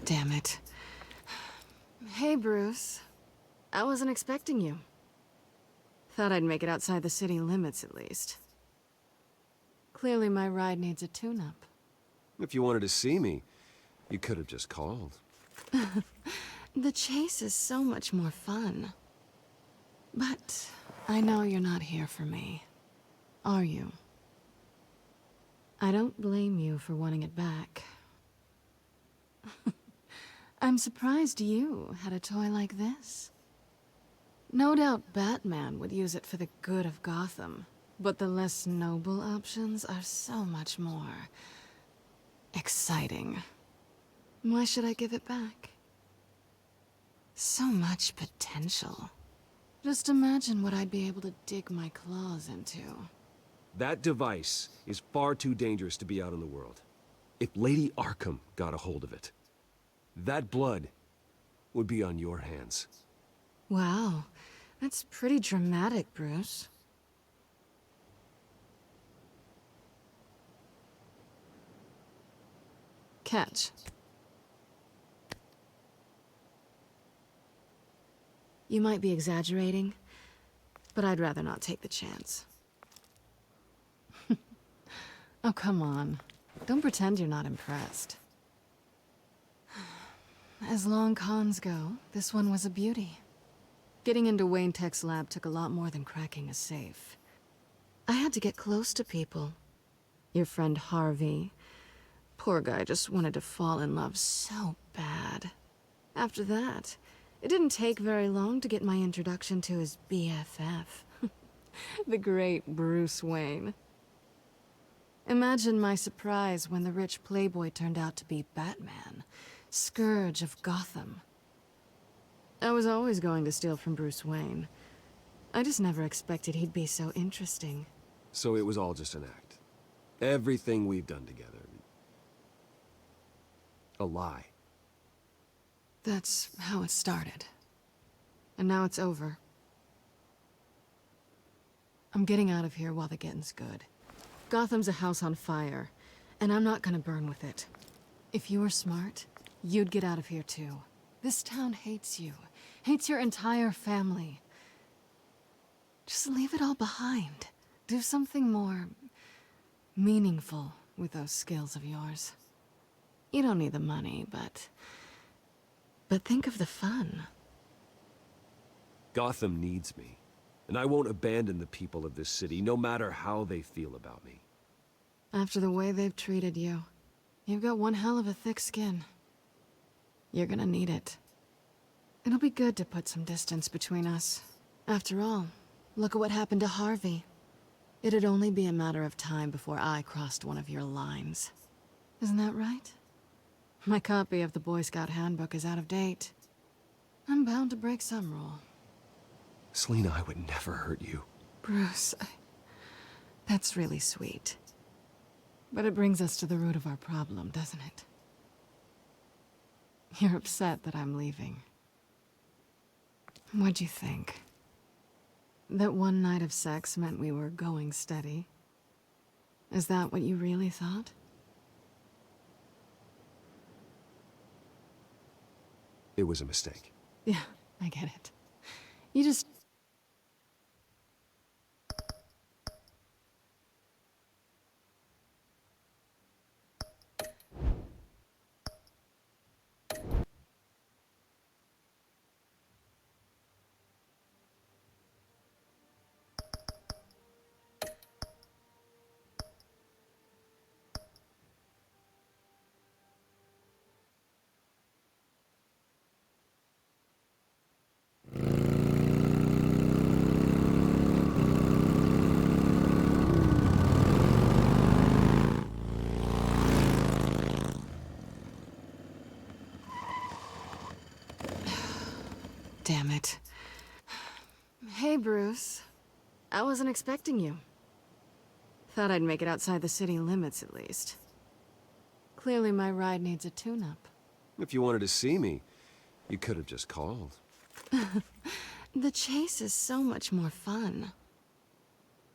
Damn it. Hey, Bruce. I wasn't expecting you. Thought I'd make it outside the city limits, at least. Clearly my ride needs a tune-up. If you wanted to see me, you could have just called. The chase is so much more fun. But I know you're not here for me. Are you? I don't blame you for wanting it back. I'm surprised you had a toy like this. No doubt Batman would use it for the good of Gotham, but the less noble options are so much more exciting. Why should I give it back? So much potential. Just imagine what I'd be able to dig my claws into. That device is far too dangerous to be out in the world. If Lady Arkham got a hold of it, that blood would be on your hands. Wow, that's pretty dramatic, Bruce. Catch. You might be exaggerating, but I'd rather not take the chance. Oh, come on. Don't pretend you're not impressed. As long cons go, this one was a beauty. Getting into Wayne Tech's lab took a lot more than cracking a safe. I had to get close to people. Your friend Harvey. Poor guy just wanted to fall in love so bad. After that, it didn't take very long to get my introduction to his BFF. The great Bruce Wayne. Imagine my surprise when the rich playboy turned out to be Batman, Scourge of Gotham. I was always going to steal from Bruce Wayne. I just never expected he'd be so interesting. So it was all just an act. Everything we've done together. A lie. That's how it started. And now it's over. I'm getting out of here while the getting's good. Gotham's a house on fire, and I'm not gonna burn with it. If you were smart, you'd get out of here too. This town hates you. Hates your entire family. Just leave it all behind. Do something more meaningful with those skills of yours. You don't need the money, but think of the fun. Gotham needs me, and I won't abandon the people of this city, no matter how they feel about me. After the way they've treated you, you've got one hell of a thick skin. You're gonna need it. It'll be good to put some distance between us. After all, look at what happened to Harvey. It'd only be a matter of time before I crossed one of your lines. Isn't that right? My copy of the Boy Scout Handbook is out of date. I'm bound to break some rule. Selina, I would never hurt you. Bruce, that's really sweet. But it brings us to the root of our problem, doesn't it? You're upset that I'm leaving. What'd you think? That one night of sex meant we were going steady? Is that what you really thought? It was a mistake. Yeah, I get it. You just... Damn it. Hey, Bruce. I wasn't expecting you. Thought I'd make it outside the city limits, at least. Clearly my ride needs a tune-up. If you wanted to see me, you could have just called. The chase is so much more fun.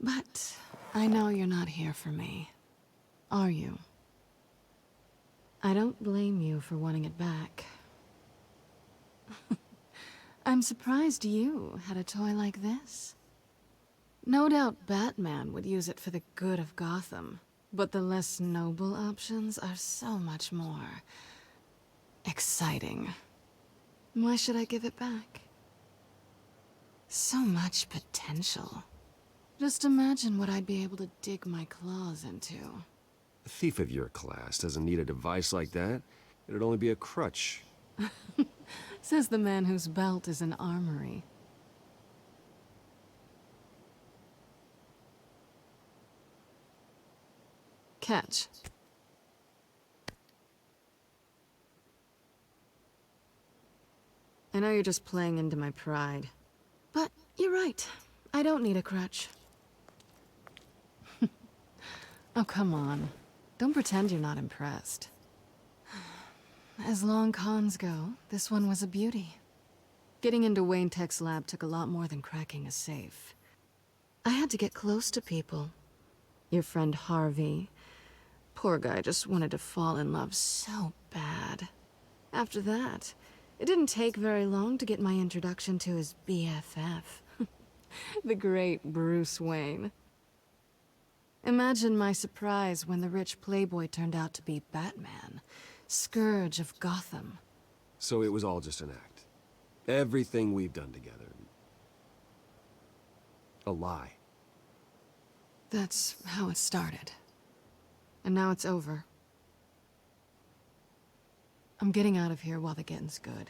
But I know you're not here for me. Are you? I don't blame you for wanting it back. I'm surprised you had a toy like this. No doubt Batman would use it for the good of Gotham, but the less noble options are so much more exciting. Why should I give it back? So much potential. Just imagine what I'd be able to dig my claws into. A thief of your class doesn't need a device like that. It'd only be a crutch. Says the man whose belt is an armory. Catch. I know you're just playing into my pride. But you're right. I don't need a crutch. Oh, come on. Don't pretend you're not impressed. As long cons go, this one was a beauty. Getting into Wayne Tech's lab took a lot more than cracking a safe. I had to get close to people. Your friend Harvey. Poor guy just wanted to fall in love so bad. After that, it didn't take very long to get my introduction to his BFF. The great Bruce Wayne. Imagine my surprise when the rich playboy turned out to be Batman, scourge of Gotham. So it was all just an act. Everything we've done together. A lie. That's how it started. And now it's over. I'm getting out of here while the getting's good.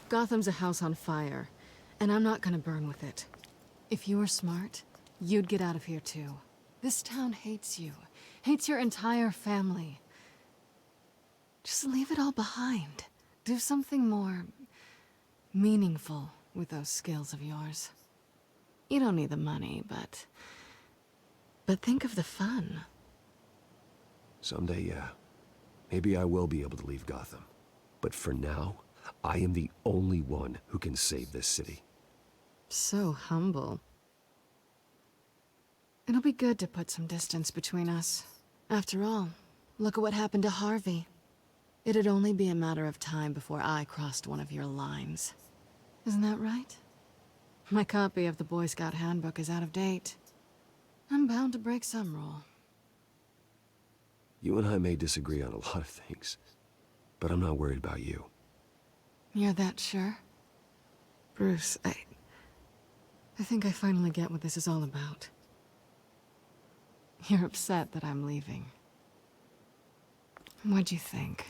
Gotham's a house on fire, and I'm not gonna burn with it. If you were smart, you'd get out of here too. This town hates you, hates your entire family. Just leave it all behind. Do something more meaningful with those skills of yours. You don't need the money, but think of the fun. Someday, yeah. Maybe I will be able to leave Gotham. But for now, I am the only one who can save this city. So humble. It'll be good to put some distance between us. After all, look at what happened to Harvey. It'd only be a matter of time before I crossed one of your lines. Isn't that right? My copy of the Boy Scout handbook is out of date. I'm bound to break some rule. You and I may disagree on a lot of things, but I'm not worried about you. You're that sure? Bruce, I think I finally get what this is all about. You're upset that I'm leaving. What'd you think?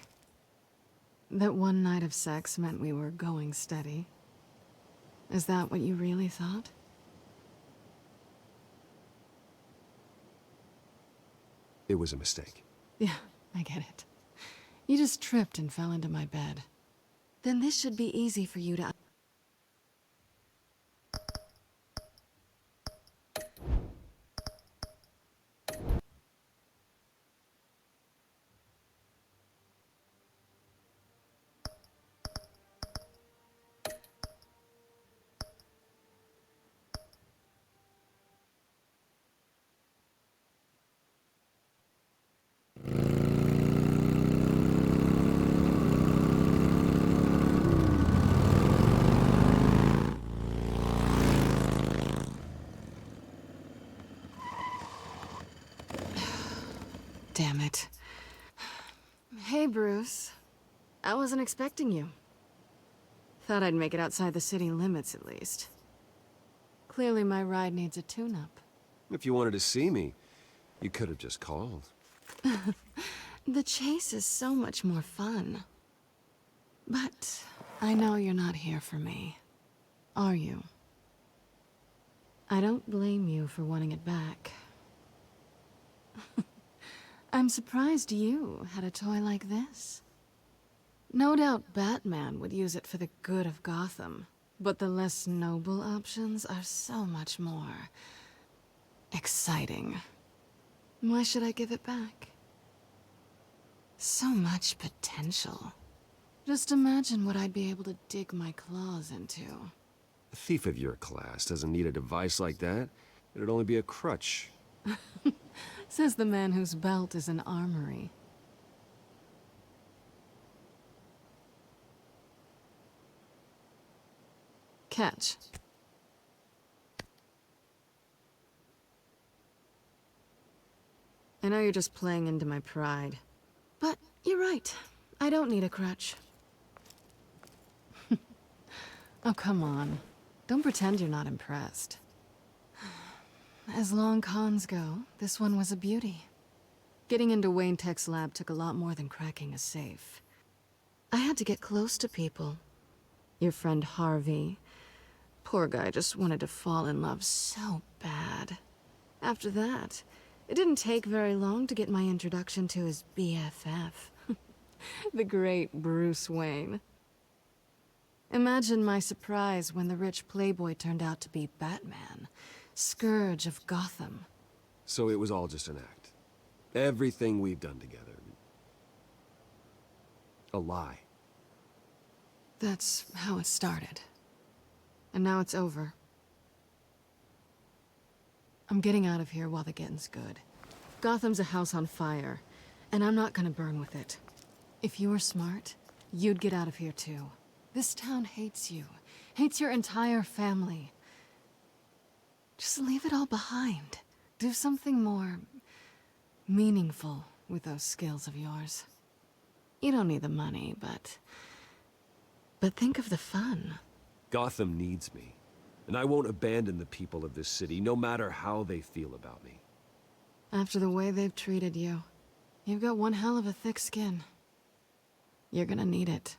That one night of sex meant we were going steady? Is that what you really thought? It was a mistake. Yeah, I get it. You just tripped and fell into my bed. Then this should be easy for you to... Damn it. Hey, Bruce. I wasn't expecting you. Thought I'd make it outside the city limits, at least. Clearly my ride needs a tune-up. If you wanted to see me, you could have just called. The chase is so much more fun. But I know you're not here for me. Are you? I don't blame you for wanting it back. I'm surprised you had a toy like this. No doubt Batman would use it for the good of Gotham, but the less noble options are so much more exciting. Why should I give it back? So much potential. Just imagine what I'd be able to dig my claws into. A thief of your class doesn't need a device like that. It'd only be a crutch. Says the man whose belt is an armory. Catch. I know you're just playing into my pride. But you're right. I don't need a crutch. Oh, come on. Don't pretend you're not impressed. As long cons go, this one was a beauty. Getting into Wayne Tech's lab took a lot more than cracking a safe. I had to get close to people. Your friend Harvey. Poor guy just wanted to fall in love so bad. After that, it didn't take very long to get my introduction to his BFF. The great Bruce Wayne. Imagine my surprise when the rich playboy turned out to be Batman, Scourge of Gotham. So it was all just an act. Everything we've done together. A lie. That's how it started. And now it's over. I'm getting out of here while the getting's good. Gotham's a house on fire, and I'm not gonna burn with it. If you were smart, you'd get out of here too. This town hates you, hates your entire family. Just leave it all behind. Do something more meaningful with those skills of yours. You don't need the money, but think of the fun. Gotham needs me, and I won't abandon the people of this city, no matter how they feel about me. After the way they've treated you, you've got one hell of a thick skin. You're gonna need it.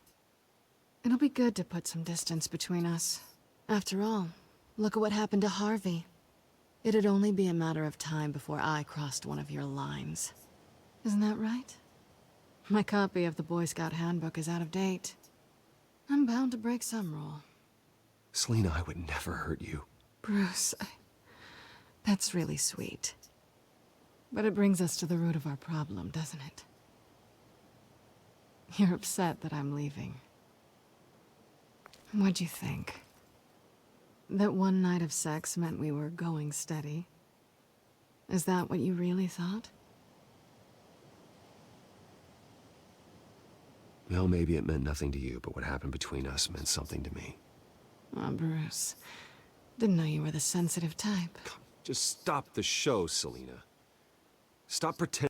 It'll be good to put some distance between us. After all, look at what happened to Harvey. It'd only be a matter of time before I crossed one of your lines. Isn't that right? My copy of the Boy Scout Handbook is out of date. I'm bound to break some rule. Selina, I would never hurt you. Bruce, that's really sweet. But it brings us to the root of our problem, doesn't it? You're upset that I'm leaving. What'd you think? That one night of sex meant we were going steady? Is that what you really thought? Well, maybe it meant nothing to you, but what happened between us meant something to me. Oh, Bruce. Didn't know you were the sensitive type. Just stop the show, Selina. Stop pretending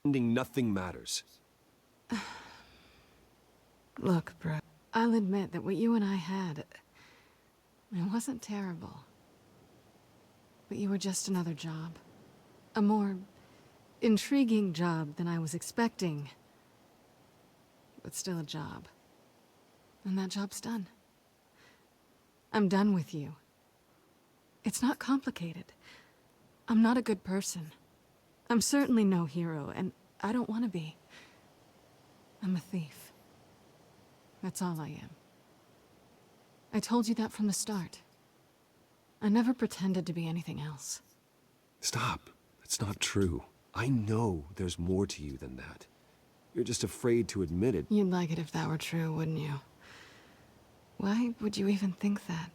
nothing matters. Look, Bruce. I'll admit that what you and I had, it wasn't terrible. But you were just another job. A more intriguing job than I was expecting. But still a job. And that job's done. I'm done with you. It's not complicated. I'm not a good person. I'm certainly no hero, and I don't want to be. I'm a thief. That's all I am. I told you that from the start. I never pretended to be anything else. Stop. That's not true. I know there's more to you than that. You're just afraid to admit it. You'd like it if that were true, wouldn't you? Why would you even think that?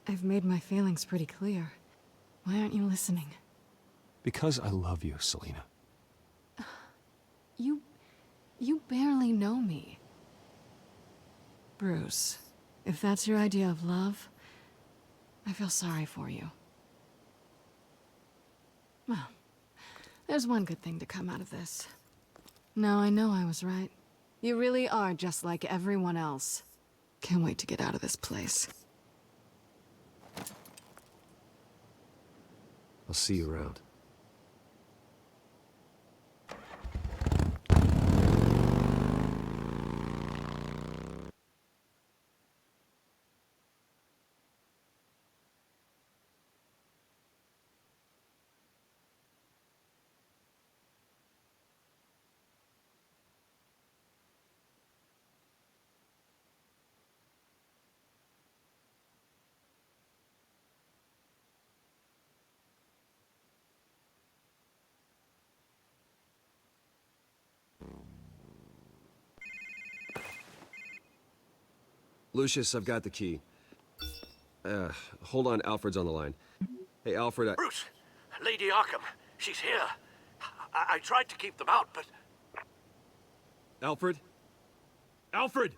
I've made my feelings pretty clear. Why aren't you listening? Because I love you, Selina. You barely know me. Bruce, if that's your idea of love, I feel sorry for you. Well, there's one good thing to come out of this. Now I know I was right. You really are just like everyone else. Can't wait to get out of this place. I'll see you around. Lucius, I've got the key. Hold on, Alfred's on the line. Hey, Alfred, Bruce, Lady Arkham, she's here. I tried to keep them out, but... Alfred? Alfred!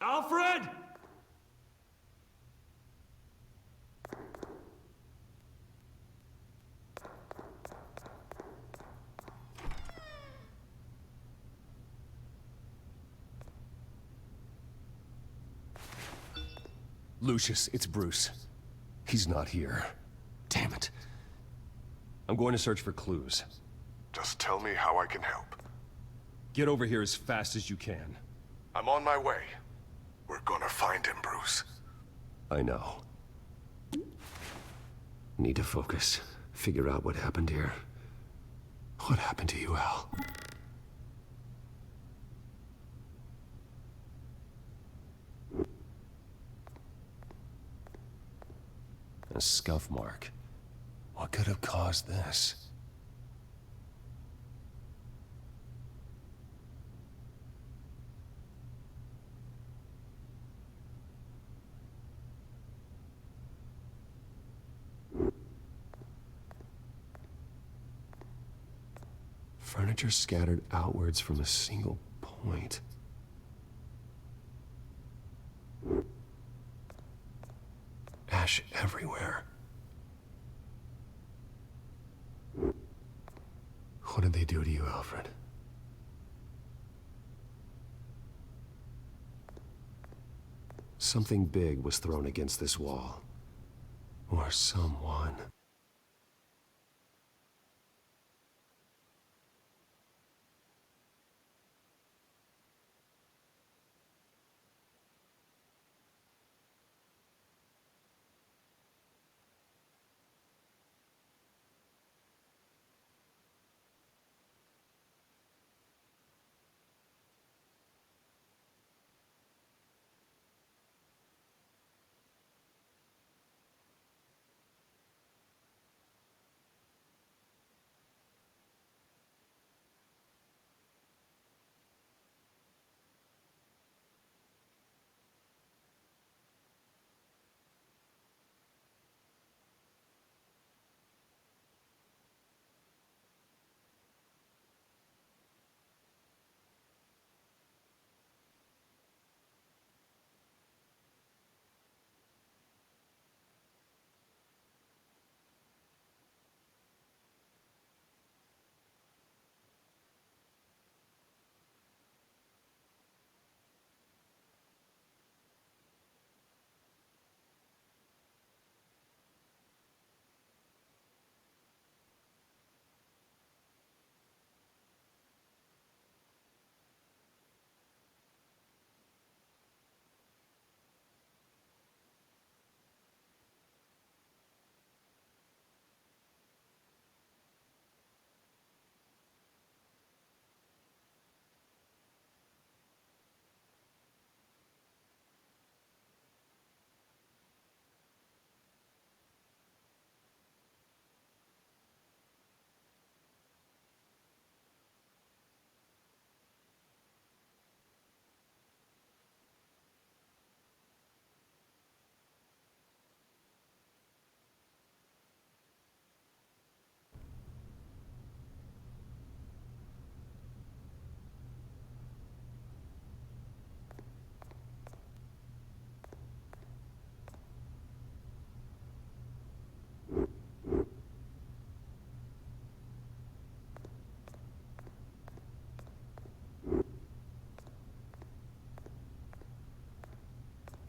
Alfred! Lucius, it's Bruce. He's not here. Damn it. I'm going to search for clues. Just tell me how I can help. Get over here as fast as you can. I'm on my way. We're gonna find him, Bruce. I know. Need to focus. Figure out what happened here. What happened to you, Al? A scuff mark. What could have caused this? Furniture scattered outwards from a single point. Ash everywhere. What did they do to you, Alfred? Something big was thrown against this wall. Or someone.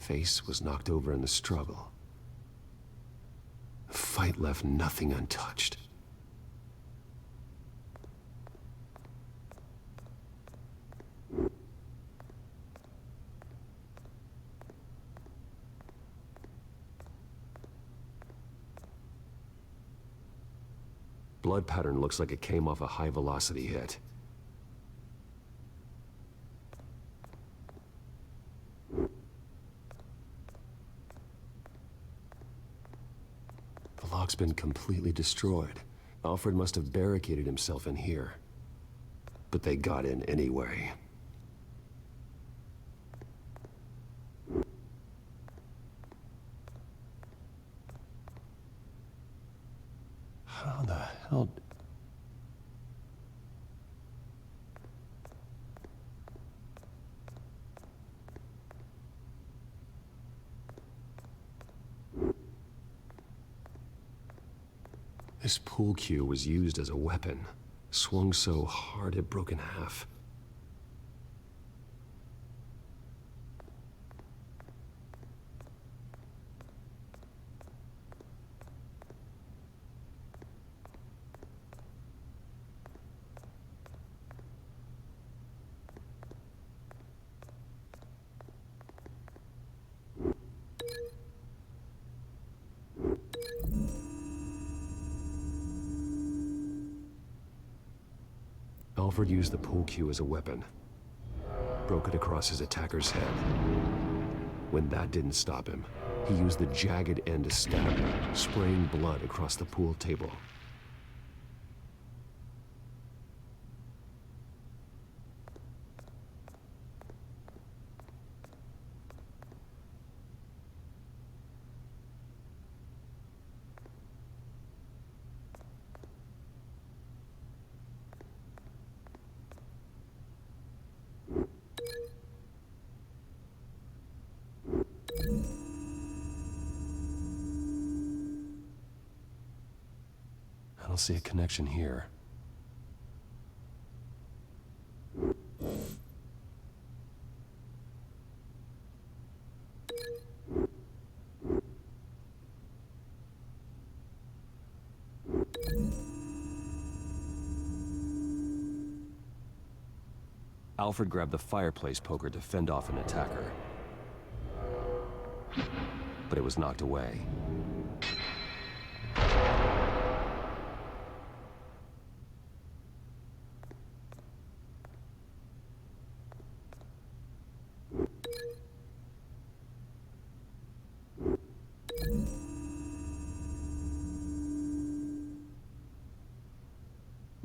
Face was knocked over in the struggle. The fight left nothing untouched. Blood pattern looks like it came off a high-velocity hit. The lock's been completely destroyed. Alfred must have barricaded himself in here. But they got in anyway. How the hell... This pool cue was used as a weapon, swung so hard it broke in half. Alfred used the pool cue as a weapon. Broke it across his attacker's head. When that didn't stop him, he used the jagged end to stab him, spraying blood across the pool table. I don't see a connection here. Alfred grabbed the fireplace poker to fend off an attacker. But it was knocked away.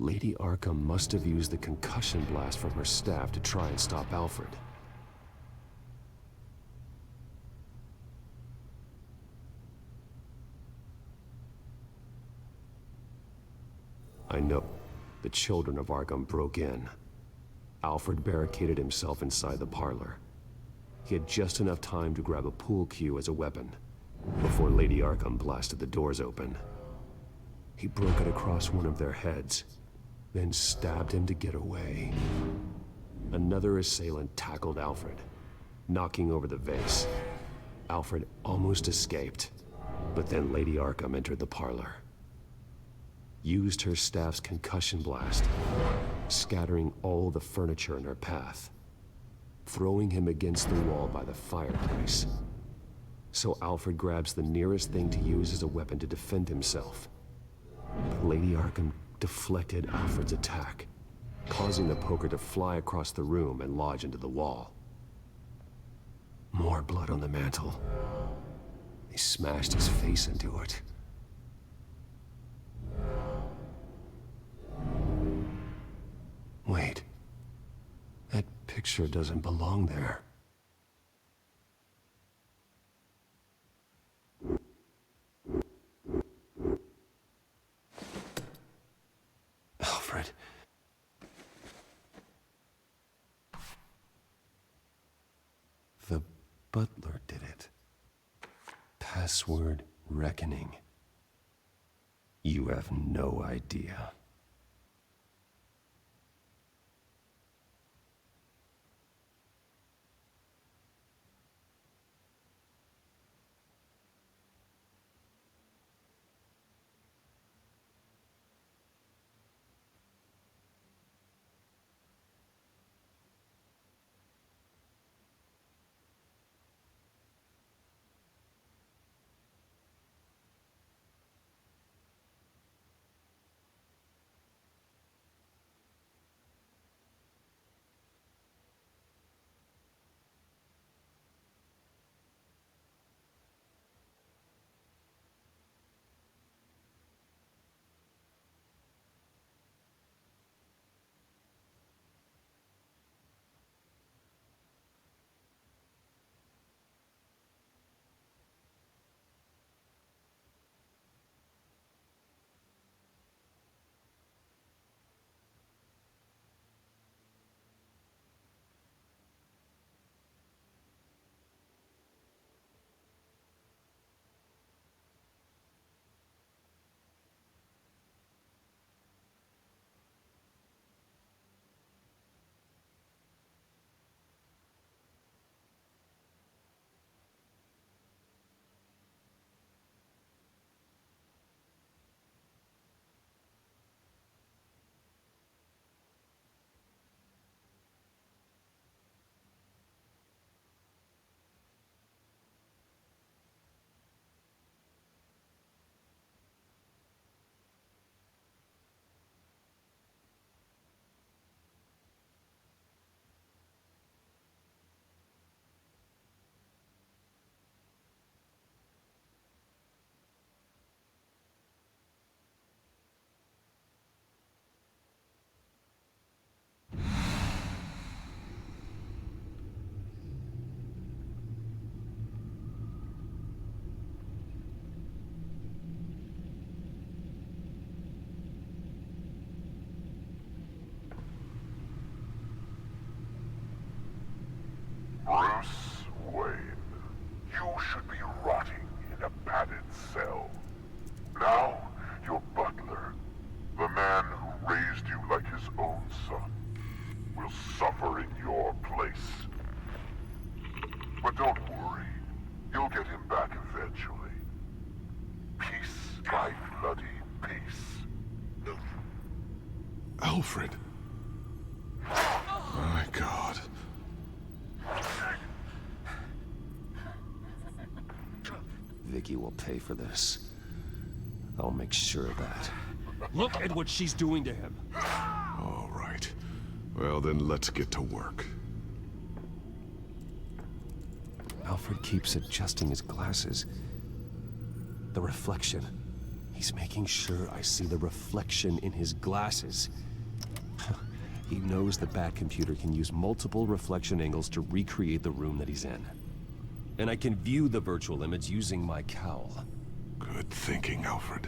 Lady Arkham must have used the concussion blast from her staff to try and stop Alfred. I know. The children of Arkham broke in. Alfred barricaded himself inside the parlor. He had just enough time to grab a pool cue as a weapon before Lady Arkham blasted the doors open. He broke it across one of their heads, then stabbed him to get away. Another assailant tackled Alfred, knocking over the vase. Alfred almost escaped, but then Lady Arkham entered the parlor. Used her staff's concussion blast, scattering all the furniture in her path, throwing him against the wall by the fireplace. So Alfred grabs the nearest thing to use as a weapon to defend himself. But Lady Arkham deflected Alfred's attack, causing the poker to fly across the room and lodge into the wall. More blood on the mantel. They smashed his face into it. Wait. That picture doesn't belong there. Alfred. The butler did it. Password reckoning. You have no idea. Bruce Wayne, you should be rotting in a padded cell. Now, your butler, the man who raised you like his own son, will suffer in your place. But don't worry, you'll get him back eventually. Peace by bloody peace. Alfred. My God. Vicky will pay for this. I'll make sure of that. Look at what she's doing to him. All right. Well, then let's get to work. Alfred keeps adjusting his glasses. The reflection. He's making sure I see the reflection in his glasses. He knows the Batcomputer can use multiple reflection angles to recreate the room that he's in. And I can view the virtual image using my cowl. Good thinking, Alfred.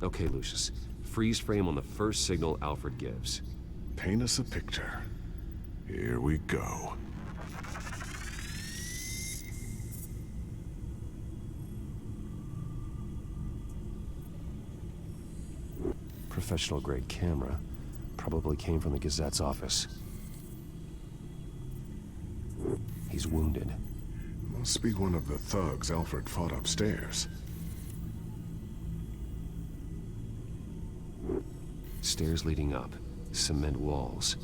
Okay, Lucius. Freeze frame on the first signal Alfred gives. Paint us a picture. Here we go. Professional-grade camera. Probably came from the Gazette's office. He's wounded. Must be one of the thugs Alfred fought upstairs. Stairs leading up. Cement walls.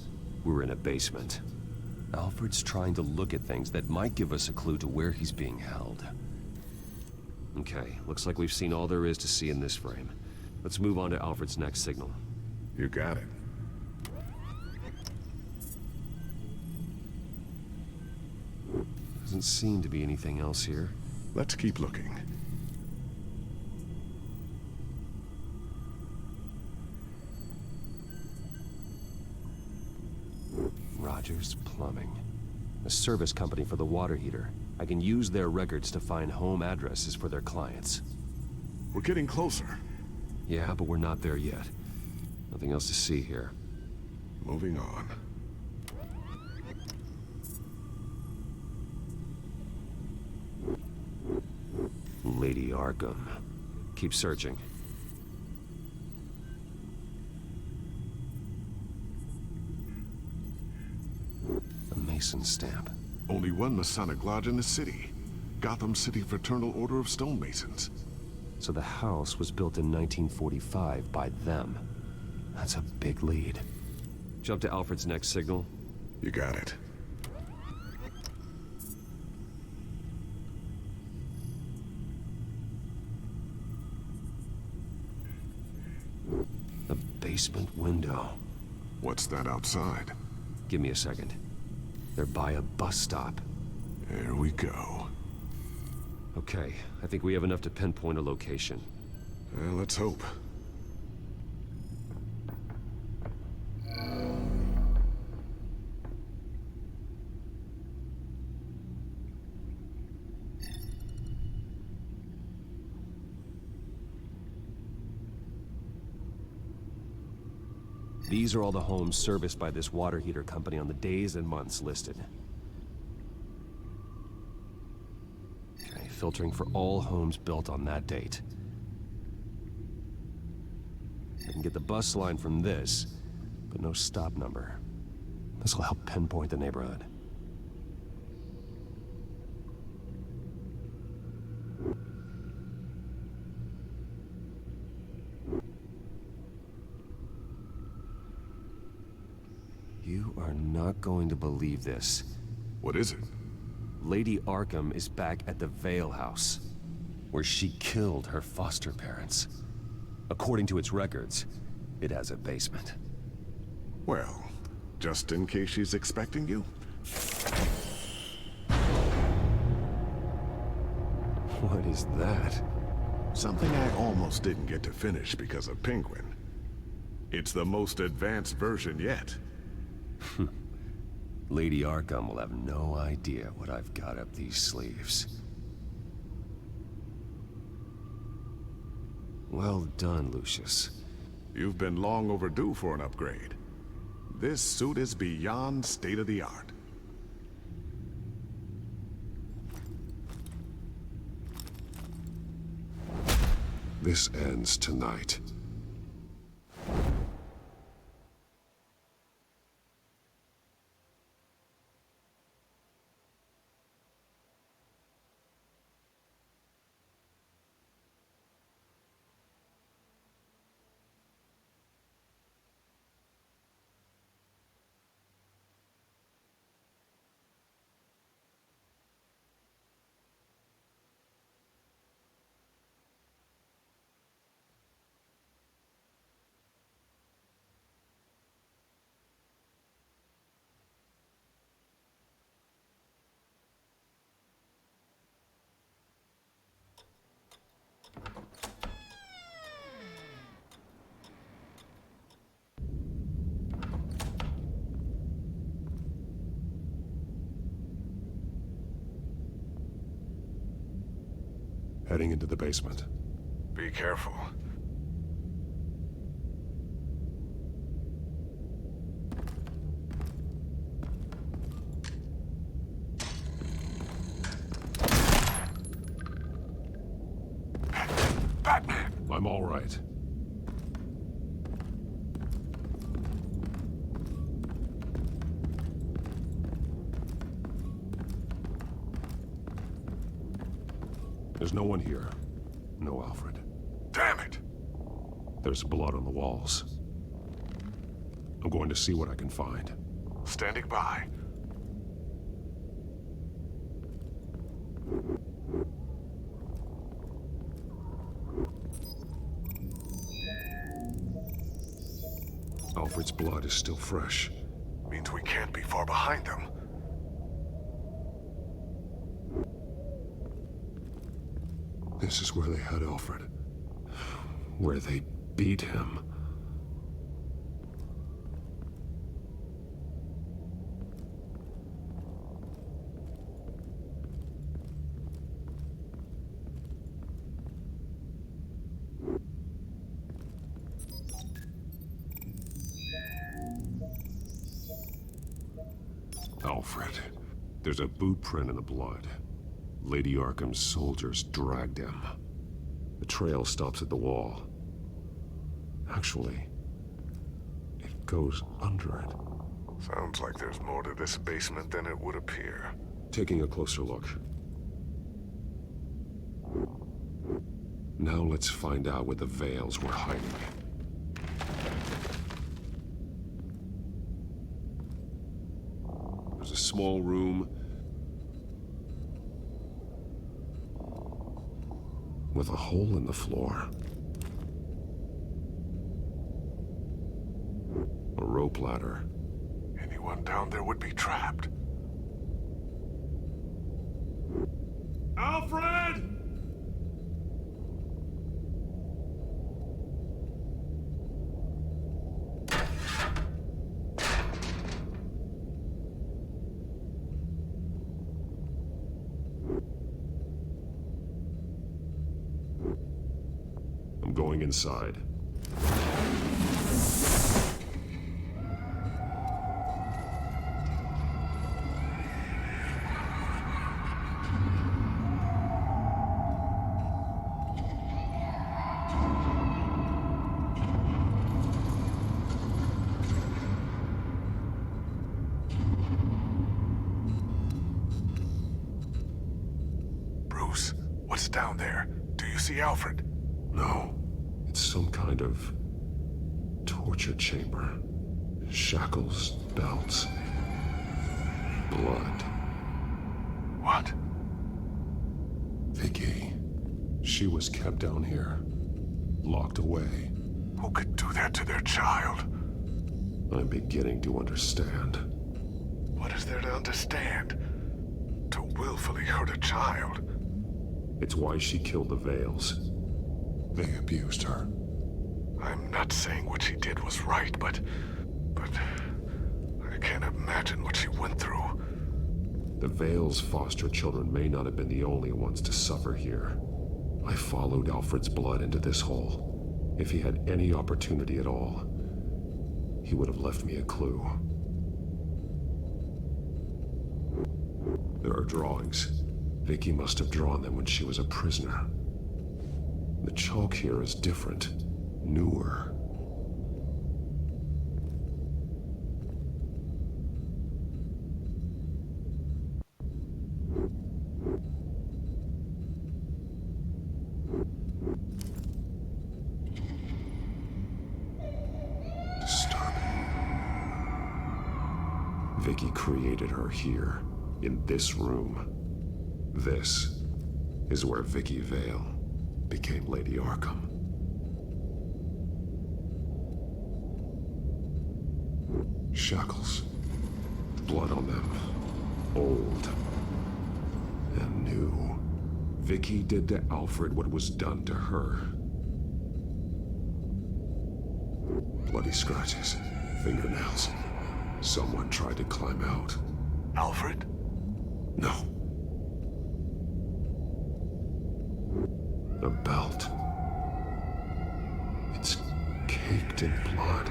We're in a basement. Alfred's trying to look at things that might give us a clue to where he's being held. Okay, looks like we've seen all there is to see in this frame. Let's move on to Alfred's next signal. You got it. Doesn't seem to be anything else here. Let's keep looking. Rogers Plumbing. A service company for the water heater. I can use their records to find home addresses for their clients. We're getting closer. Yeah, but we're not there yet. Nothing else to see here. Moving on. Lady Arkham. Keep searching. A Mason stamp. Only one Masonic lodge in the city. Gotham City Fraternal Order of Stonemasons. So the house was built in 1945 by them. That's a big lead. Jump to Alfred's next signal. You got it. The basement window. What's that outside? Give me a second. They're by a bus stop. There we go. Okay, I think we have enough to pinpoint a location. Well, let's hope. These are all the homes serviced by this water heater company on the days and months listed. Okay, filtering for all homes built on that date. I can get the bus line from this, but no stop number. This will help pinpoint the neighborhood. You are not going to believe this. What is it? Lady Arkham is back at the Vale House, where she killed her foster parents. According to its records, it has a basement. Well, just in case she's expecting you. What is that? Something I almost didn't get to finish because of Penguin. It's the most advanced version yet. Lady Arkham will have no idea what I've got up these sleeves. Well done, Lucius. You've been long overdue for an upgrade. This suit is beyond state-of-the-art. This ends tonight. Heading into the basement. Be careful. Batman! I'm all right. There's no one here. No Alfred. Damn it! There's blood on the walls. I'm going to see what I can find. Standing by. Alfred's blood is still fresh. Means we can't be far behind them. This is where they had Alfred. Where they beat him. Alfred. There's a boot print in the blood. Lady Arkham's soldiers dragged him. The trail stops at the wall. Actually, it goes under it. Sounds like there's more to this basement than it would appear. Taking a closer look. Now let's find out where the Veils were hiding. There's a small room with a hole in the floor. A rope ladder. Anyone down there would be trapped. Alfred! I'm going inside. Bruce, what's down there? Do you see Alfred? No. It's some kind of torture chamber. Shackles, belts, blood. What? Vicky. She was kept down here. Locked away. Who could do that to their child? I'm beginning to understand. What is there to understand? To willfully hurt a child? It's why she killed the Veils. They abused her. I'm not saying what she did was right, but I can't imagine what she went through. The Veils' foster children may not have been the only ones to suffer here. I followed Alfred's blood into this hole. If he had any opportunity at all, he would have left me a clue. There are drawings. Vicky must have drawn them when she was a prisoner. The chalk here is different, newer. Disturbing. Vicky created her here, in this room. This is where Vicky Vale became Lady Arkham. Shackles. Blood on them. Old. And new. Vicky did to Alfred what was done to her. Bloody scratches. Fingernails. Someone tried to climb out. Alfred? No. A belt. It's caked in blood.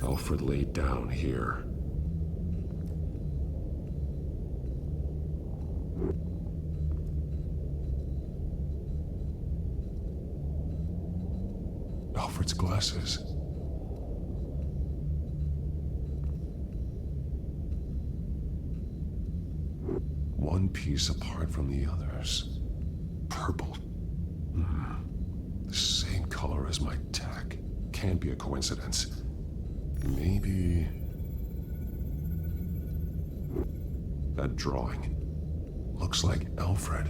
Alfred laid down here. Alfred's glasses. One piece apart from the others. Purple. The same color as my tech. Can't be a coincidence. Maybe... That drawing looks like Alfred.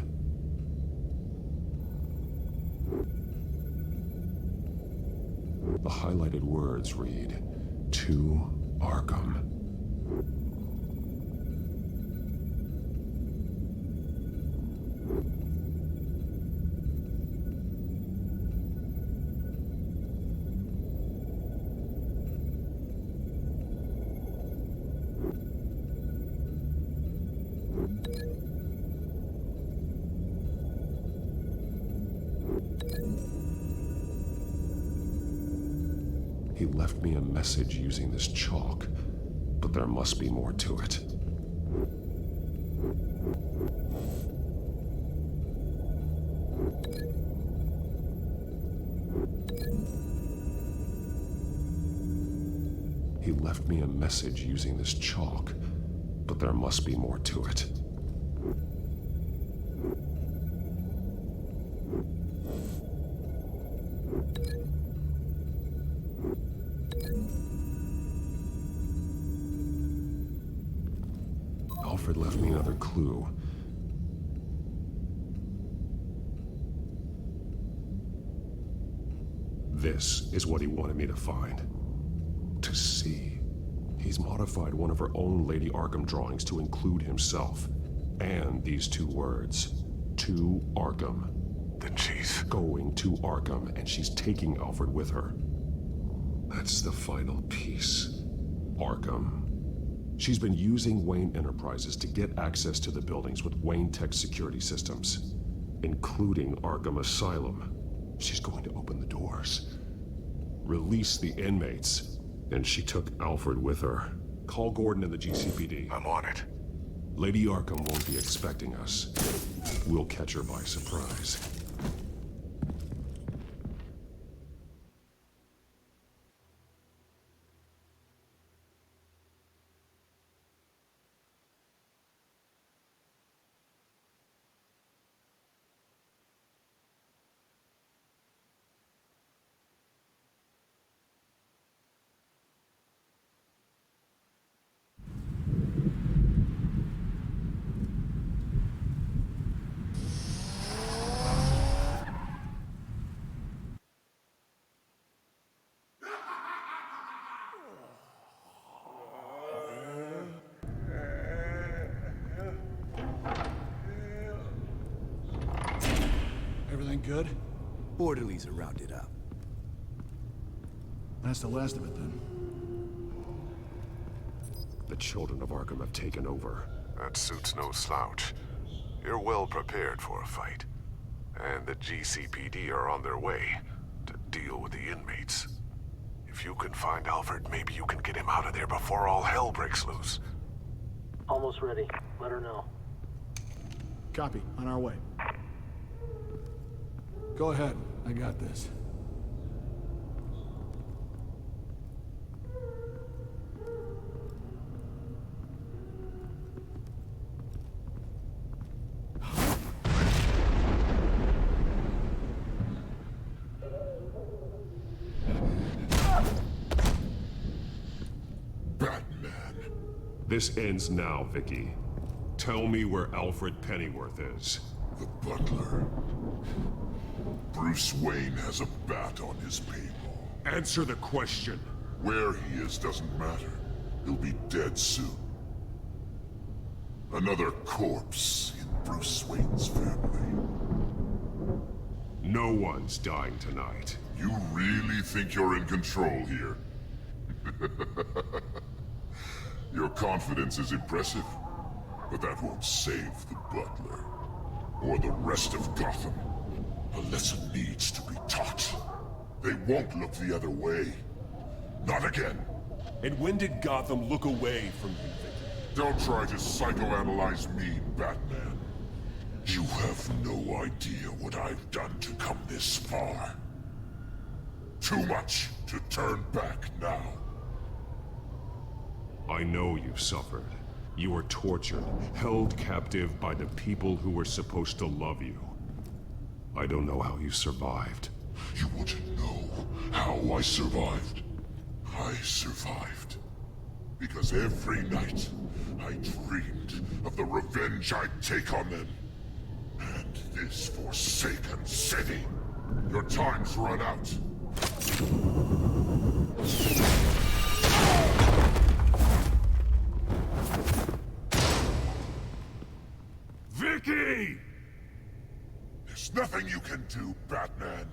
The highlighted words read, "To Arkham." He left me a message using this chalk, but there must be more to it. He left me a message using this chalk, but there must be more to it. Alfred left me another clue. This is what he wanted me to find. To see. He's modified one of her own Lady Arkham drawings to include himself. And these two words. To Arkham. Then she's... Going to Arkham, and she's taking Alfred with her. That's the final piece. Arkham. She's been using Wayne Enterprises to get access to the buildings with Wayne Tech security systems, including Arkham Asylum. She's going to open the doors, release the inmates, and she took Alfred with her. Call Gordon and the GCPD. I'm on it. Lady Arkham won't be expecting us. We'll catch her by surprise. Everything good? Orderlies are rounded up. That's the last of it, then. The children of Arkham have taken over. That suit's no slouch. You're well prepared for a fight. And the GCPD are on their way to deal with the inmates. If you can find Alfred, maybe you can get him out of there before all hell breaks loose. Almost ready. Let her know. Copy. On our way. Go ahead. I got this. This ends now, Vicky. Tell me where Alfred Pennyworth is. The butler. Bruce Wayne has a bat on his payroll. Answer the question. Where he is doesn't matter. He'll be dead soon. Another corpse in Bruce Wayne's family. No one's dying tonight. You really think you're in control here? Your confidence is impressive, but that won't save the butler. Or the rest of Gotham. A lesson needs to be taught. They won't look the other way. Not again. And when did Gotham look away from you, Vicky? Don't try to psychoanalyze me, Batman. You have no idea what I've done to come this far. Too much to turn back now. I know you suffered. You were tortured, held captive by the people who were supposed to love you. I don't know how you survived. You want to know how I survived? I survived because every night I dreamed of the revenge I'd take on them. And this forsaken city. Your time's run out. Vicky! There's nothing you can do, Batman.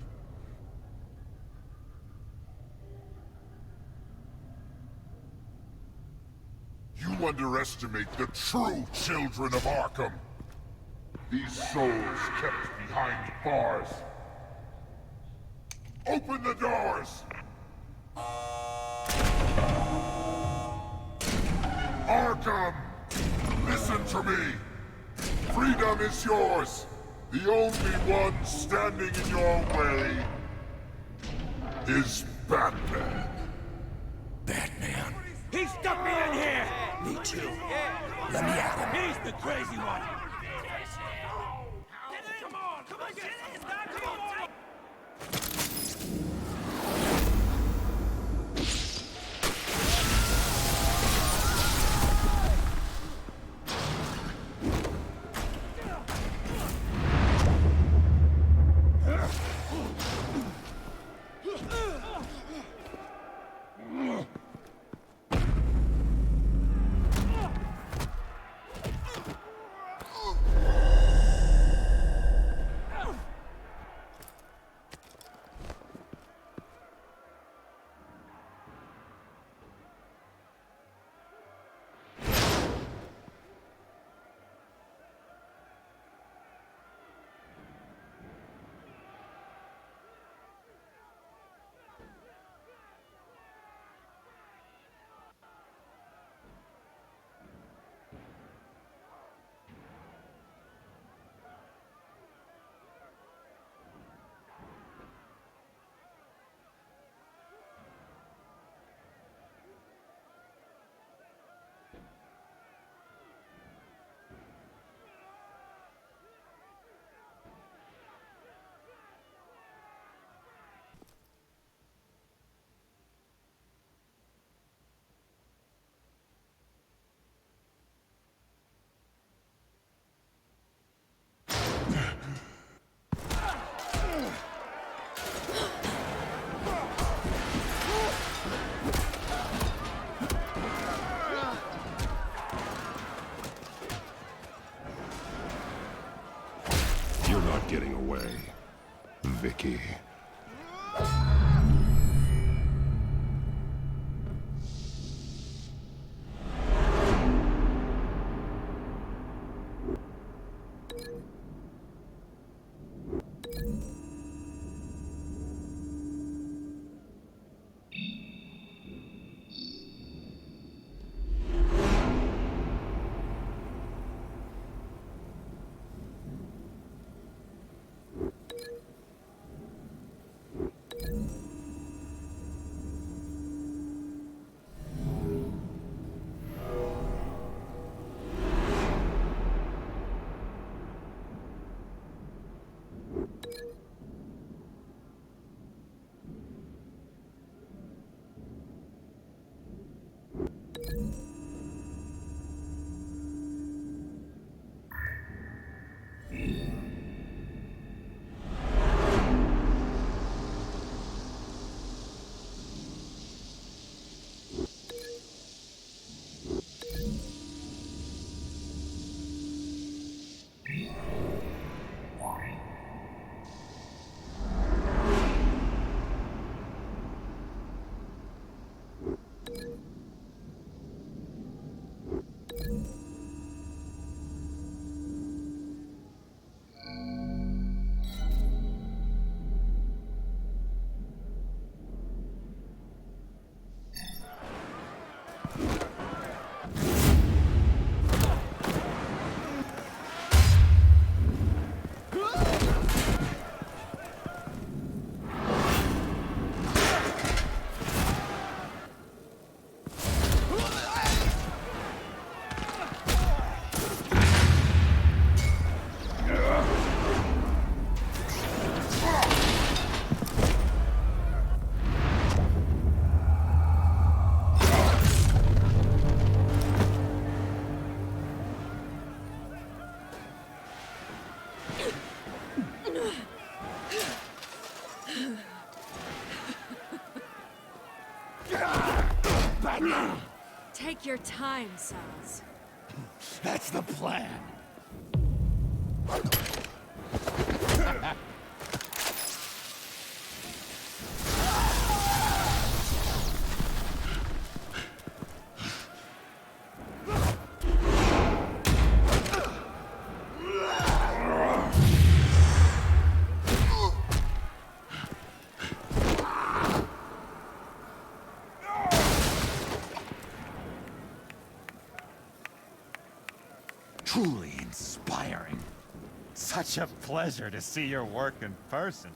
You underestimate the true children of Arkham. These souls kept behind bars. Open the doors! Arkham! Listen to me! Freedom is yours! The only one standing in your way is Batman. Batman. He stuck me in here! Me too. Let me at him. He's the crazy one! You're not getting away, Vicky. your time, Saz. That's the plan. Truly inspiring. Such a pleasure to see your work in person.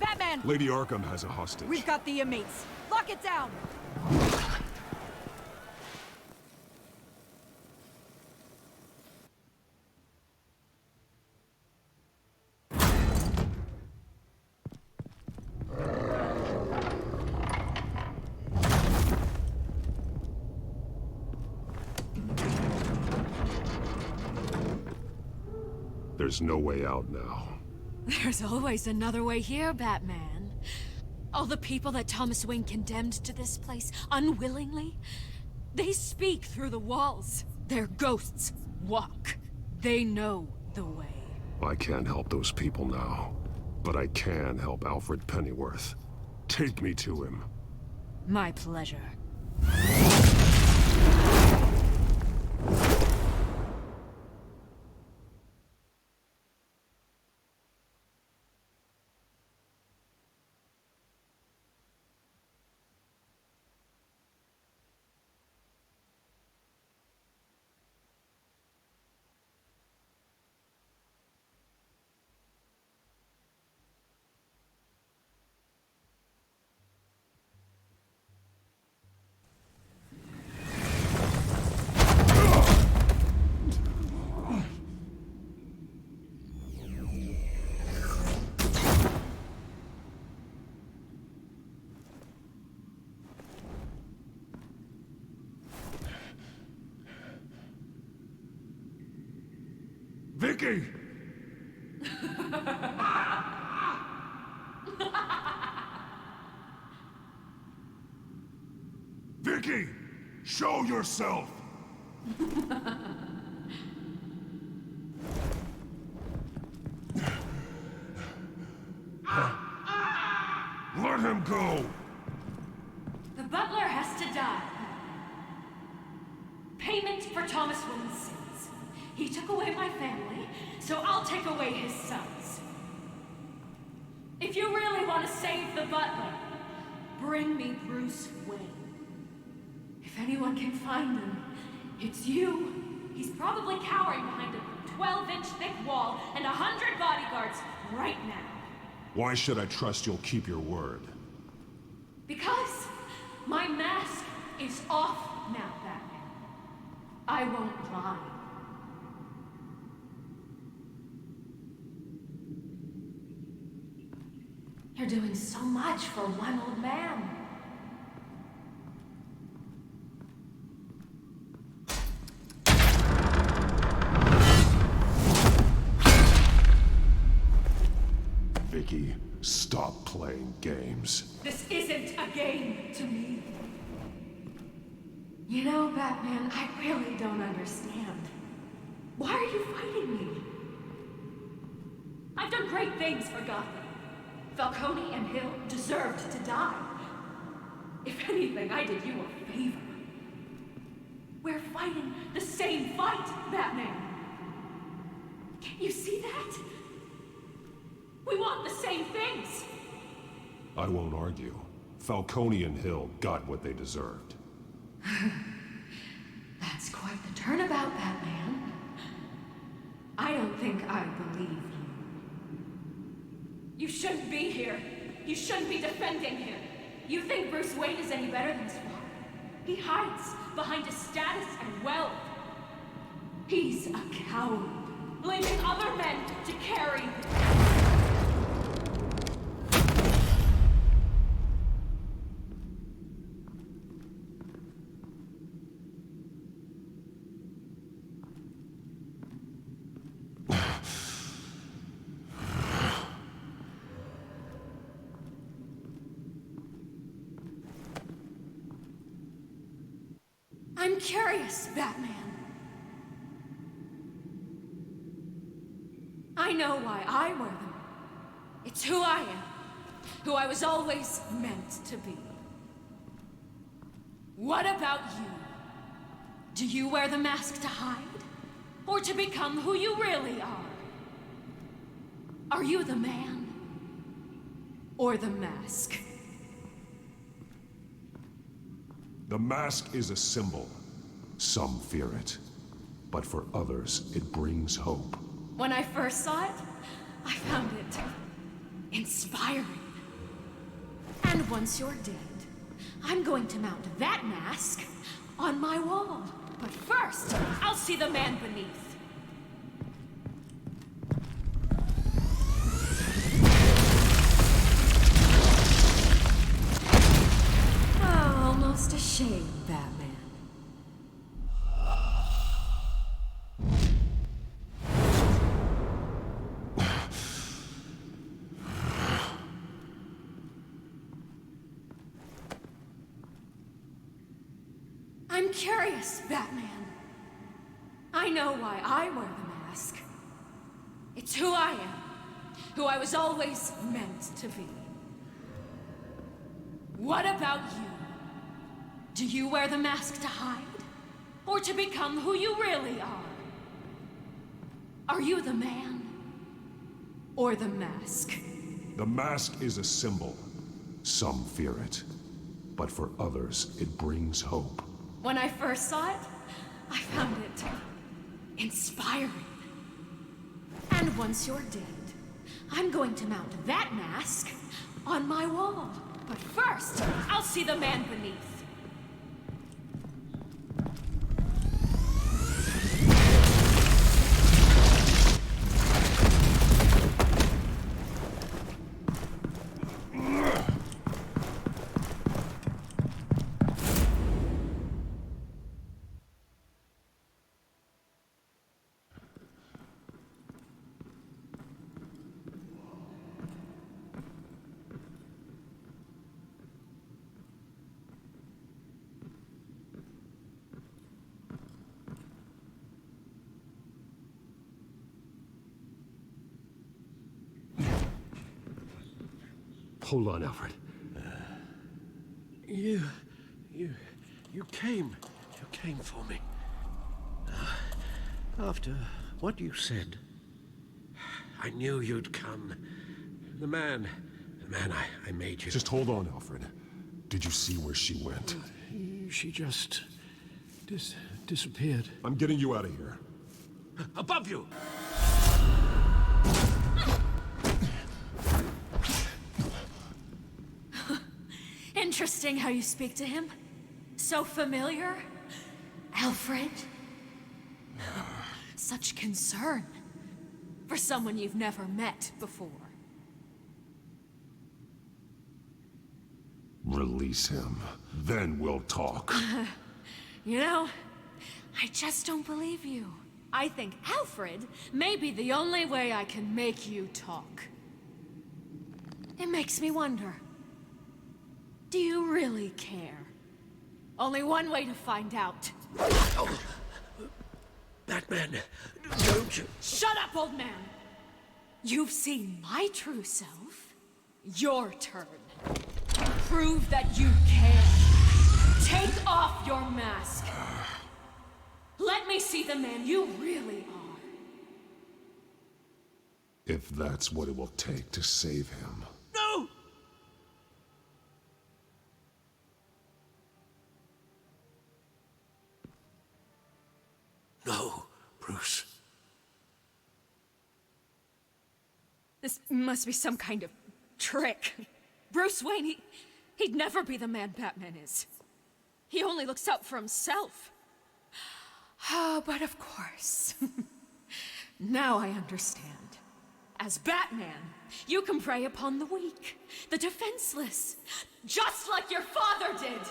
Batman! Lady Arkham has a hostage. We've got the inmates. Lock it down! There's no way out now. There's always another way here, Batman. All the people that Thomas Wayne condemned to this place unwillingly, they speak through the walls. Their ghosts walk. They know the way. I can't help those people now, but I can help Alfred Pennyworth. Take me to him. My pleasure. Vicky! Vicky! Show yourself! Let him go! The butler has to die. Payment for Thomas Wayne's sins. He took away my family, so I'll take away his sons. If you really want to save the butler, bring me Bruce Wayne. If anyone can find him, it's you. He's probably cowering behind a 12-inch thick wall and 100 bodyguards right now. Why should I trust you'll keep your word? Because my mask is off now, Batman. I won't lie. You're doing so much for one old man. Vicky, stop playing games. This isn't a game to me. You know, Batman, I really don't understand. Why are you fighting me? I've done great things for Gotham. Falcone and Hill deserved to die. If anything, I did you a favor. We're fighting the same fight, Batman. Can't you see that? We want the same things. I won't argue. Falcone and Hill got what they deserved. That's quite the turnabout, Batman. I don't think I believe you. You shouldn't be here. You shouldn't be defending him. You think Bruce Wayne is any better than Swamp? He hides behind his status and wealth. He's a coward, leaving other men to carry him. I'm curious, Batman. I know why I wear them. It's who I am. Who I was always meant to be. What about you? Do you wear the mask to hide? Or to become who you really are? Are you the man? Or the mask? The mask is a symbol. Some fear it. But for others, it brings hope. When I first saw it, I found it inspiring. And once you're dead, I'm going to mount that mask on my wall. But first, I'll see the man beneath. Oh, almost a shame, Batman. I'm curious, Batman. I know why I wear the mask. It's who I am. Who I was always meant to be. What about you? Do you wear the mask to hide? Or to become who you really are? Are you the man? Or the mask? The mask is a symbol. Some fear it. But for others, it brings hope. When I first saw it, I found it inspiring. And once you're dead, I'm going to mount that mask on my wall. But first, I'll see the man beneath. Hold on, Alfred. You came for me. After what you said, I knew you'd come. The man I made you. Just hold on, Alfred. Did you see where she went? She just disappeared. I'm getting you out of here. Above you! Interesting how you speak to him. So familiar. Alfred. Such concern. For someone you've never met before. Release him. Then we'll talk. You know, I just don't believe you. I think Alfred may be the only way I can make you talk. It makes me wonder. Do you really care? Only one way to find out. Oh. Batman, don't you... Shut up, old man! You've seen my true self. Your turn. Prove that you care. Take off your mask. Let me see the man you really are. If that's what it will take to save him. No! No, Bruce. This must be some kind of trick. Bruce Wayne, he'd never be the man Batman is. He only looks out for himself. Ah, but of course. Now I understand. As Batman, you can prey upon the weak, the defenseless, just like your father did.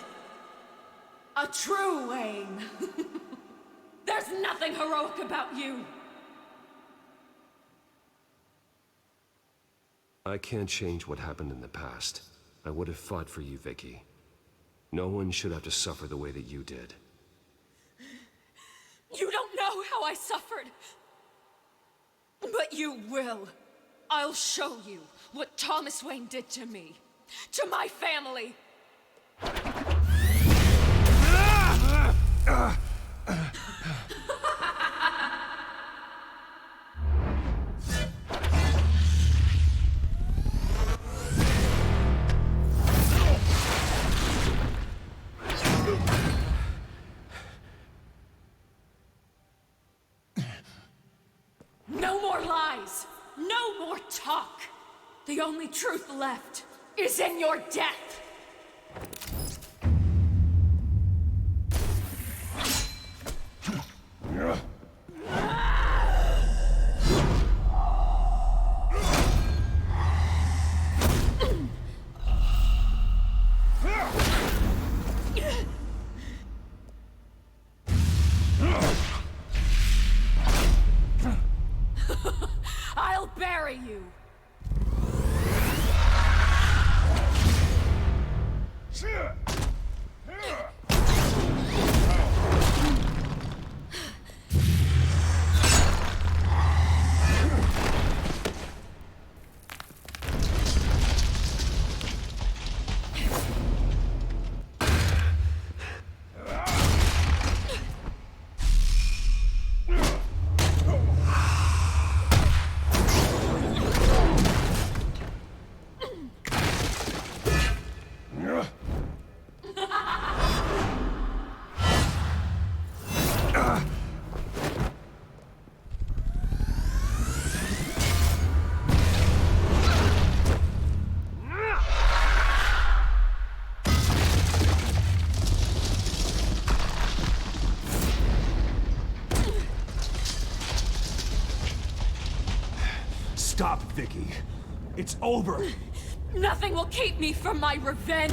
A true Wayne. There's nothing heroic about you. I can't change what happened in the past. I would have fought for you, Vicky. No one should have to suffer the way that you did. You don't know how I suffered. But you will. I'll show you what Thomas Wayne did to me. To my family. No more lies! No more talk! The only truth left is in your death! I'll bury you! Stop, Vicky. It's over. Nothing will keep me from my revenge!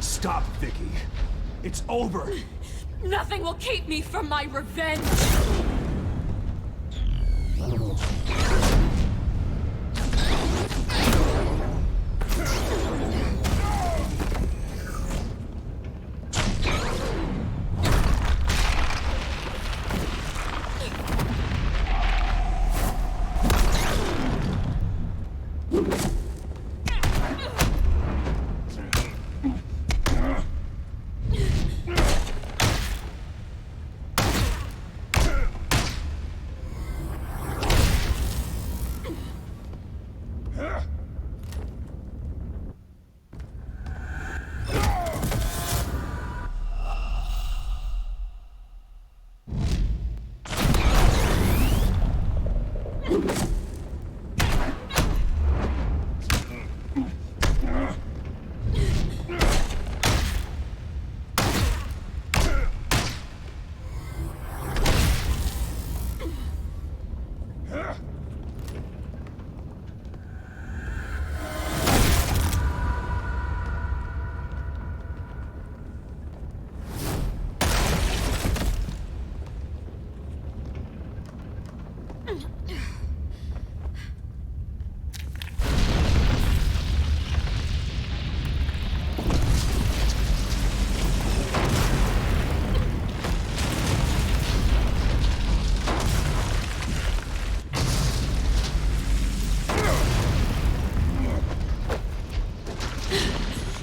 Stop, Vicky. It's over. Nothing will keep me from my revenge!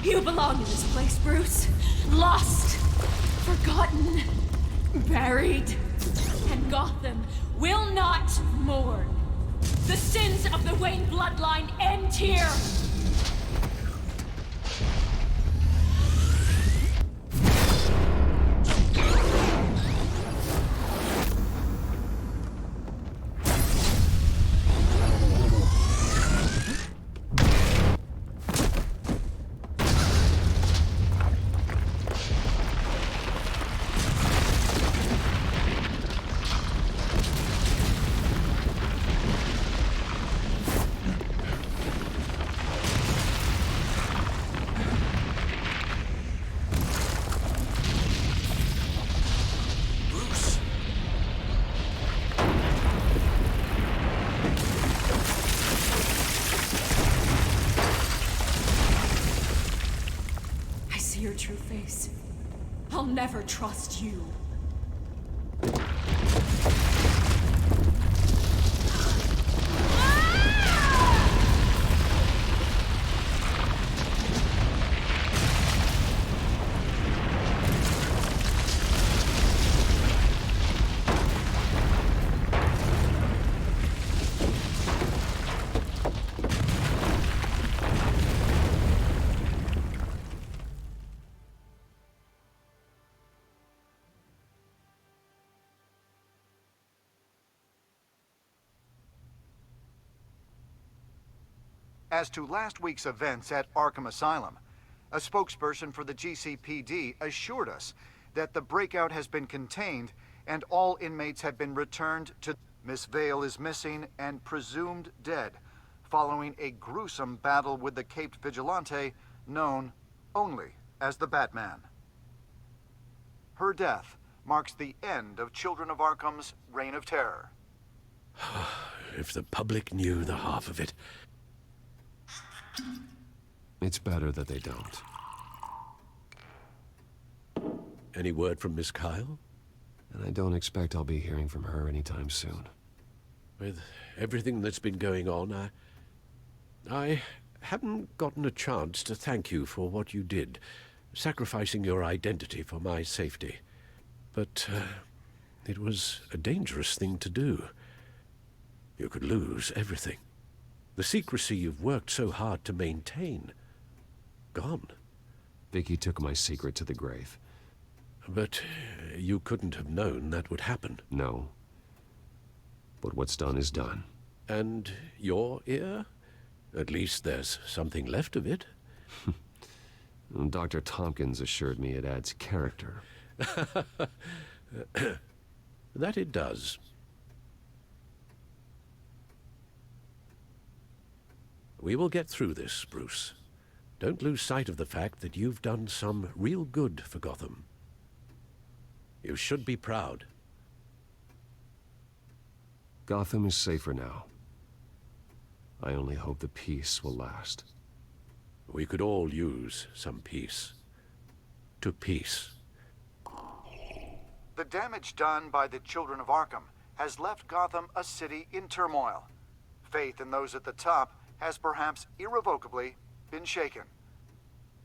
You belong in this place, Bruce. Lost, forgotten, buried. And Gotham will not mourn. The sins of the Wayne bloodline end here. I'll never trust you. As to last week's events at Arkham Asylum, a spokesperson for the GCPD assured us that the breakout has been contained and all inmates have been returned to... Miss Vale is missing and presumed dead, following a gruesome battle with the caped vigilante known only as the Batman. Her death marks the end of Children of Arkham's reign of terror. If the public knew the half of it. It's better that they don't. Any word from Miss Kyle? And I don't expect I'll be hearing from her anytime soon. With everything that's been going on, I haven't gotten a chance to thank you for what you did, sacrificing your identity for my safety. But it was a dangerous thing to do. You could lose everything. The secrecy you've worked so hard to maintain. Gone. Vicky took my secret to the grave. But you couldn't have known that would happen. No. But what's done is done. And your ear? At least there's something left of it. Dr. Tompkins assured me it adds character. That it does. We will get through this, Bruce. Don't lose sight of the fact that you've done some real good for Gotham. You should be proud. Gotham is safer now. I only hope the peace will last. We could all use some peace. To peace. The damage done by the Children of Arkham has left Gotham a city in turmoil. Faith in those at the top has perhaps irrevocably been shaken.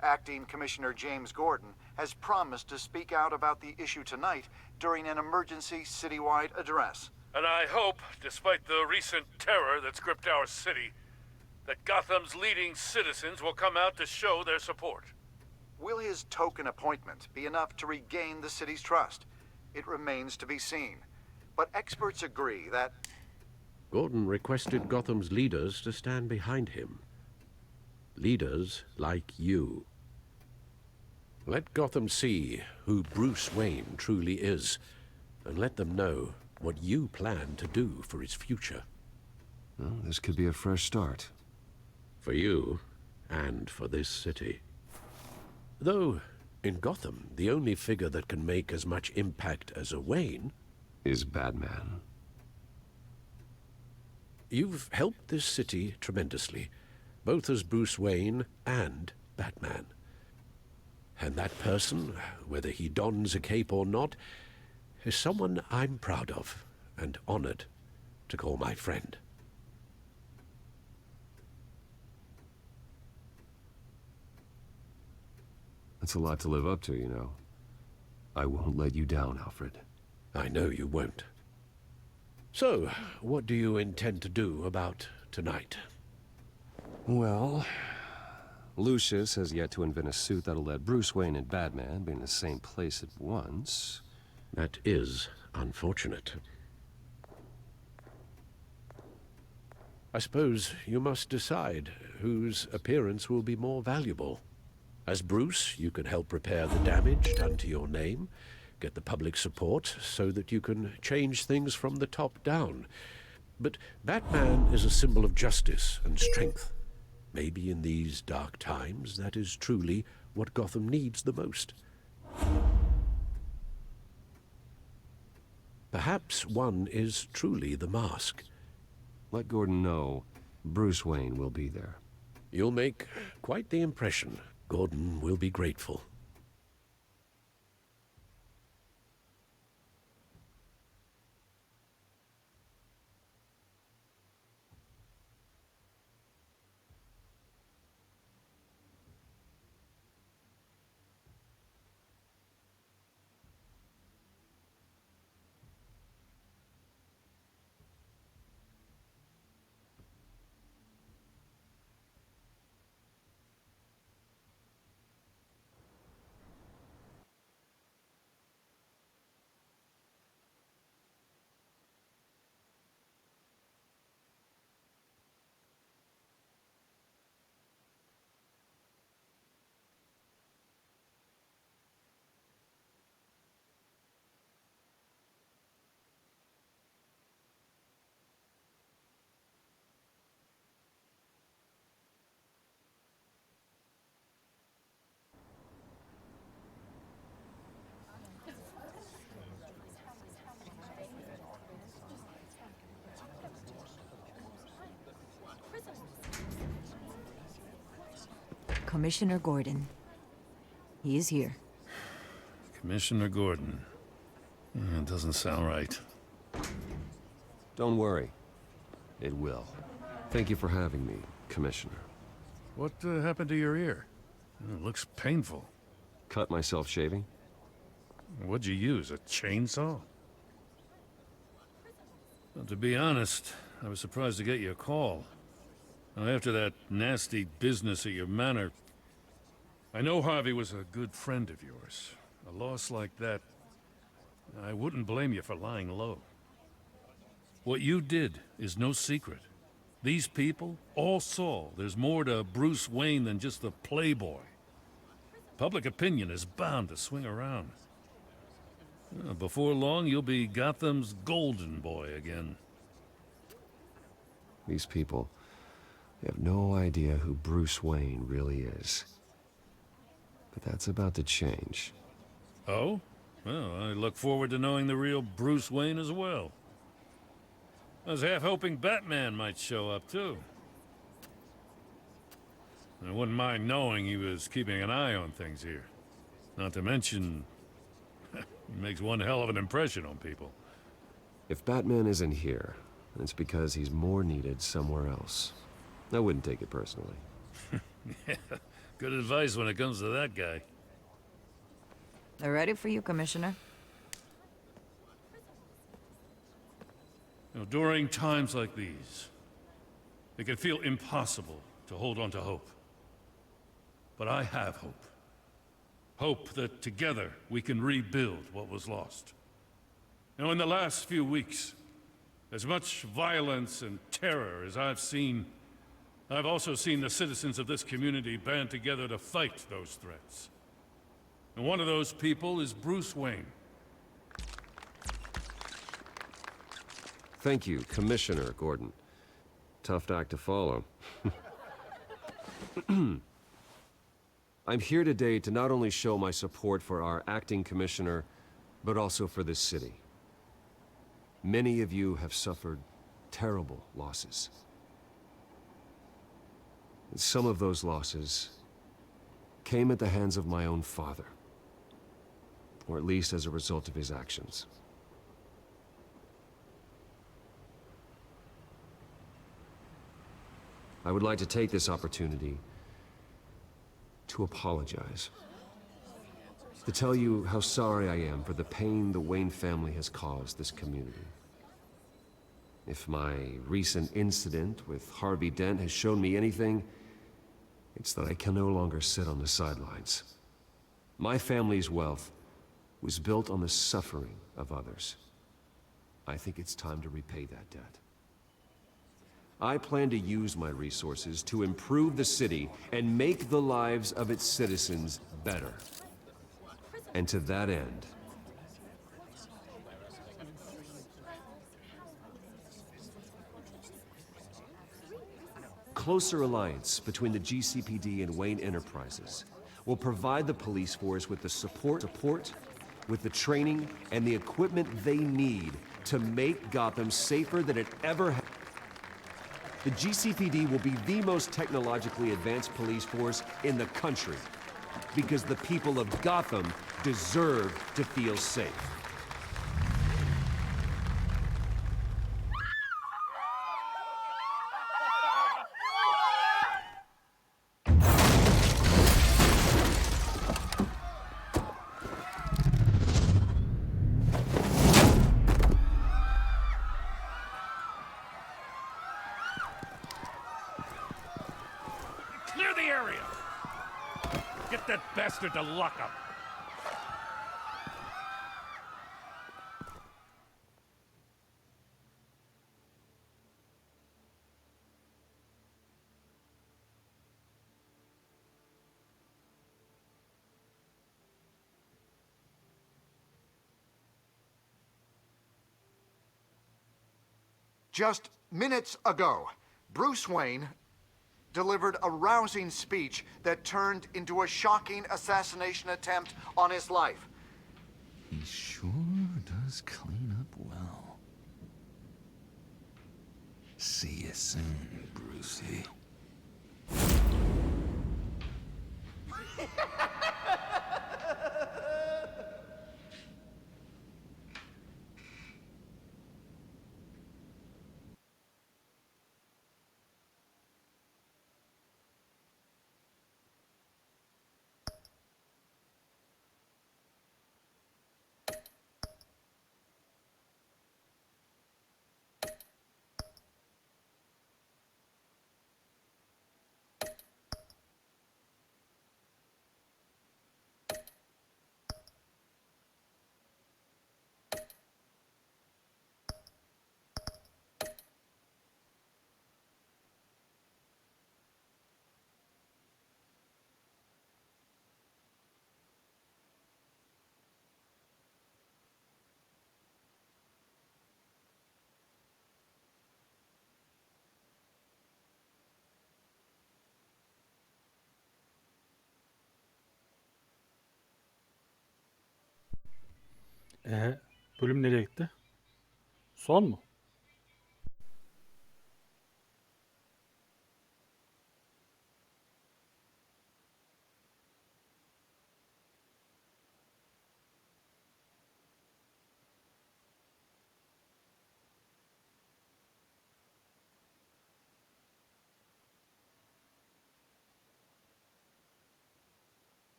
Acting Commissioner James Gordon has promised to speak out about the issue tonight during an emergency citywide address. And I hope, despite the recent terror that's gripped our city, that Gotham's leading citizens will come out to show their support. Will his token appointment be enough to regain the city's trust? It remains to be seen. But experts agree that... Gordon requested Gotham's leaders to stand behind him. Leaders like you. Let Gotham see who Bruce Wayne truly is, and let them know what you plan to do for its future. Well, this could be a fresh start. For you, and for this city. Though, in Gotham, the only figure that can make as much impact as a Wayne... is Batman. You've helped this city tremendously, both as Bruce Wayne and Batman. And that person, whether he dons a cape or not, is someone I'm proud of and honored to call my friend. That's a lot to live up to, you know. I won't let you down, Alfred. I know you won't. So, what do you intend to do about tonight? Well, Lucius has yet to invent a suit that'll let Bruce Wayne and Batman be in the same place at once. That is unfortunate. I suppose you must decide whose appearance will be more valuable. As Bruce, you can help repair the damage done to your name, get the public support so that you can change things from the top down. But Batman is a symbol of justice and strength. Maybe in these dark times, that is truly what Gotham needs the most. Perhaps one is truly the mask. Let Gordon know Bruce Wayne will be there. You'll make quite the impression. Gordon will be grateful. Commissioner Gordon. He is here. Commissioner Gordon. It doesn't sound right. Don't worry. It will. Thank you for having me, Commissioner. What happened to your ear? It looks painful. Cut myself shaving? What'd you use, a chainsaw? Well, to be honest, I was surprised to get your call. Now, after that nasty business at your manor, I know Harvey was a good friend of yours. A loss like that, I wouldn't blame you for lying low. What you did is no secret. These people all saw there's more to Bruce Wayne than just the playboy. Public opinion is bound to swing around. Before long, you'll be Gotham's golden boy again. These people, they have no idea who Bruce Wayne really is. But that's about to change. Oh? Well, I look forward to knowing the real Bruce Wayne as well. I was half hoping Batman might show up, too. I wouldn't mind knowing he was keeping an eye on things here. Not to mention, he makes one hell of an impression on people. If Batman isn't here, it's because he's more needed somewhere else. I wouldn't take it personally. Yeah, good advice when it comes to that guy. They're ready for you, Commissioner. You know, during times like these, it can feel impossible to hold on to hope. But I have hope. Hope that together we can rebuild what was lost. Now, in the last few weeks, as much violence and terror as I've seen, I've also seen the citizens of this community band together to fight those threats. And one of those people is Bruce Wayne. Thank you, Commissioner Gordon. Tough act to follow. I'm here today to not only show my support for our acting commissioner, but also for this city. Many of you have suffered terrible losses. And some of those losses came at the hands of my own father, or at least as a result of his actions. I would like to take this opportunity to apologize. To tell you how sorry I am for the pain the Wayne family has caused this community. If my recent incident with Harvey Dent has shown me anything, it's that I can no longer sit on the sidelines. My family's wealth was built on the suffering of others. I think it's time to repay that debt. I plan to use my resources to improve the city and make the lives of its citizens better. And to that end, closer alliance between the GCPD and Wayne Enterprises will provide the police force with the support, with the training, and the equipment they need to make Gotham safer than it ever has. The GCPD will be the most technologically advanced police force in the country, because the people of Gotham deserve to feel safe. Clear the area! Get that bastard to lock up! Just minutes ago, Bruce Wayne delivered a rousing speech that turned into a shocking assassination attempt on his life. He sure does clean up well. See you soon, Brucey. Bölüm nereye gitti? Son mu?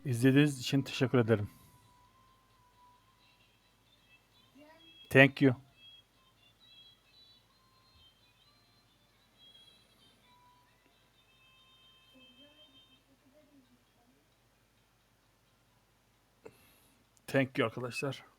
İzlediğiniz için teşekkür ederim. Thank you. Thank you arkadaşlar.